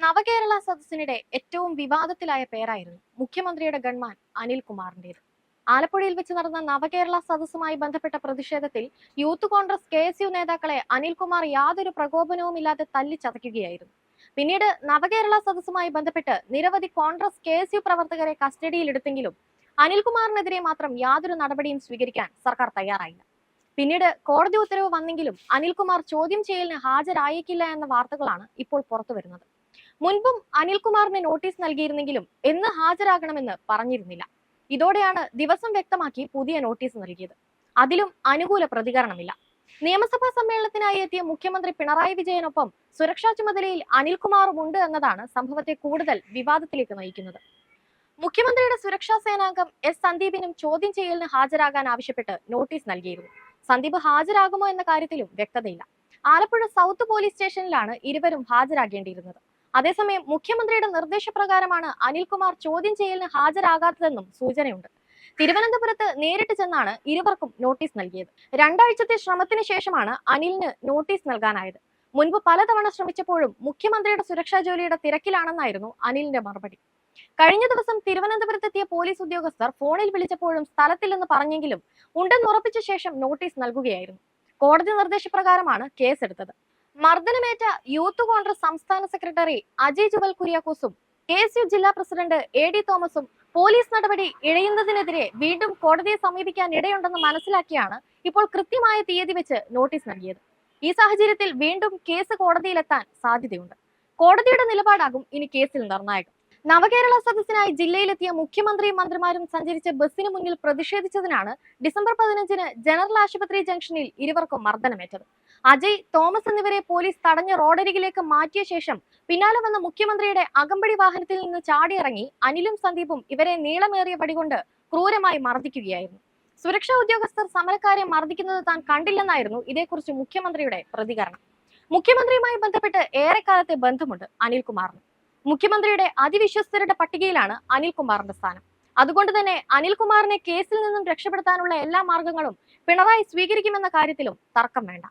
നവകേരള സദസ്സിനിടെ ഏറ്റവും വിവാദത്തിലായ പേരായിരുന്നു മുഖ്യമന്ത്രിയുടെ ഗൺമാൻ അനിൽകുമാറിന്റേത്. ആലപ്പുഴയിൽ വെച്ച് നടന്ന നവകേരള സദസ്സുമായി ബന്ധപ്പെട്ട പ്രതിഷേധത്തിൽ യൂത്ത് കോൺഗ്രസ് KSU നേതാക്കളെ അനിൽകുമാർ യാതൊരു പ്രകോപനവുമില്ലാതെ തല്ലിച്ചതയ്ക്കുകയായിരുന്നു. പിന്നീട് നവകേരള സദസ്സുമായി ബന്ധപ്പെട്ട് നിരവധി കോൺഗ്രസ് KSU പ്രവർത്തകരെ കസ്റ്റഡിയിലെടുത്തെങ്കിലും അനിൽകുമാറിനെതിരെ മാത്രം യാതൊരു നടപടിയും സ്വീകരിക്കാൻ സർക്കാർ തയ്യാറായില്ല. പിന്നീട് കോടതി ഉത്തരവ് വന്നെങ്കിലും അനിൽകുമാർ ചോദ്യം ചെയ്യലിന് ഹാജരായേക്കില്ല എന്ന വാർത്തകളാണ് ഇപ്പോൾ പുറത്തുവരുന്നത്. മുൻപും അനിൽകുമാറിന് നോട്ടീസ് നൽകിയിരുന്നെങ്കിലും എന്ന് ഹാജരാകണമെന്ന് പറഞ്ഞിരുന്നില്ല. ഇതോടെയാണ് ദിവസം വ്യക്തമാക്കി പുതിയ നോട്ടീസ് നൽകിയത്. അതിലും അനുകൂല പ്രതികരണമില്ല. നിയമസഭാ സമ്മേളനത്തിനായി എത്തിയ മുഖ്യമന്ത്രി പിണറായി വിജയനൊപ്പം സുരക്ഷാ ചുമതലയിൽ അനിൽകുമാറും ഉണ്ട് എന്നതാണ് സംഭവത്തെ കൂടുതൽ വിവാദത്തിലേക്ക് നയിക്കുന്നത്. മുഖ്യമന്ത്രിയുടെ സുരക്ഷാ സേനാംഗം സന്ദീപിനും ചോദ്യം ചെയ്യലിന് ഹാജരാകാൻ ആവശ്യപ്പെട്ട് നോട്ടീസ് നൽകിയിരുന്നു. സന്ദീപ് ഹാജരാകുമോ എന്ന കാര്യത്തിലും വ്യക്തതയില്ല. ആലപ്പുഴ സൗത്ത് പോലീസ് സ്റ്റേഷനിലാണ് ഇരുവരും ഹാജരാകേണ്ടിയിരുന്നത്. അതേസമയം മുഖ്യമന്ത്രിയുടെ നിർദ്ദേശപ്രകാരമാണ് അനിൽകുമാർ ചോദ്യം ചെയ്യലിന് ഹാജരാകാത്തതെന്നും സൂചനയുണ്ട്. തിരുവനന്തപുരത്ത് നേരിട്ട് ചെന്നാണ് ഇരുവർക്കും നോട്ടീസ് നൽകിയത്. 2 ആഴ്ചത്തെ ശ്രമത്തിന് ശേഷമാണ് അനിലിന് നോട്ടീസ് നൽകാനായത്. മുൻപ് പലതവണ ശ്രമിച്ചപ്പോഴും മുഖ്യമന്ത്രിയുടെ സുരക്ഷാ ജോലിയുടെ തിരക്കിലാണെന്നായിരുന്നു അനിലിന്റെ മറുപടി. കഴിഞ്ഞ ദിവസം തിരുവനന്തപുരത്തെത്തിയ പോലീസ് ഉദ്യോഗസ്ഥർ ഫോണിൽ വിളിച്ചപ്പോഴും സ്ഥലത്തില്ലെന്ന് പറഞ്ഞെങ്കിലും ഉണ്ടെന്ന് ഉറപ്പിച്ച ശേഷം നോട്ടീസ് നൽകുകയായിരുന്നു. കോടതി നിർദ്ദേശപ്രകാരമാണ് കേസെടുത്തത്. മർദ്ദനമേറ്റ യൂത്ത് കോൺഗ്രസ് സംസ്ഥാന സെക്രട്ടറി അജയ് ജുവൽ കുര്യാക്കോസും KSU ജില്ലാ പ്രസിഡന്റ് AD തോമസും പോലീസ് നടപടി ഇഴയുന്നതിനെതിരെ വീണ്ടും കോടതിയെ സമീപിക്കാൻ ഇടയുണ്ടെന്ന് മനസ്സിലാക്കിയാണ് ഇപ്പോൾ കൃത്യമായ തീയതി വെച്ച് നോട്ടീസ് നൽകിയത്. ഈ സാഹചര്യത്തിൽ വീണ്ടും കേസ് കോടതിയിലെത്താൻ സാധ്യതയുണ്ട്. കോടതിയുടെ നിലപാടാകും ഇനി കേസിൽ നിർണായകം. നവകേരള സദസ്സിനായി ജില്ലയിലെത്തിയ മുഖ്യമന്ത്രിയും മന്ത്രിമാരും സഞ്ചരിച്ച ബസ്സിന് മുന്നിൽ പ്രതിഷേധിച്ചതിനാണ് ഡിസംബർ 15-ന് ജനറൽ ആശുപത്രി ജംഗ്ഷനിൽ ഇരുവർക്കും മർദ്ദനമേറ്റത്. അജയ്, തോമസ് എന്നിവരെ പോലീസ് തടഞ്ഞ റോഡരികിലേക്ക് മാറ്റിയ ശേഷം പിന്നാലെ വന്ന മുഖ്യമന്ത്രിയുടെ അകമ്പടി വാഹനത്തിൽ നിന്ന് ചാടിയിറങ്ങി അനിലും സന്ദീപും ഇവരെ നീളമേറിയ വടികൊണ്ട് ക്രൂരമായി മർദ്ദിക്കുകയായിരുന്നു. സുരക്ഷാ ഉദ്യോഗസ്ഥർ സമരക്കാരെ മർദ്ദിക്കുന്നത് താൻ കണ്ടില്ലെന്നായിരുന്നു ഇതേക്കുറിച്ച് മുഖ്യമന്ത്രിയുടെ പ്രതികരണം. മുഖ്യമന്ത്രിയുമായി ബന്ധപ്പെട്ട് ഏറെക്കാലത്തെ ബന്ധമുണ്ട് അനിൽകുമാറിന്. മുഖ്യമന്ത്രിയുടെ അതിവിശ്വസ്തരുടെ പട്ടികയിലാണ് അനിൽകുമാറിന്റെ സ്ഥാനം. അതുകൊണ്ട് തന്നെ അനിൽകുമാറിനെ കേസിൽ നിന്നും രക്ഷപ്പെടുത്താനുള്ള എല്ലാ മാർഗങ്ങളും പിണറായി സ്വീകരിക്കുമെന്ന കാര്യത്തിലും തർക്കം വേണ്ട.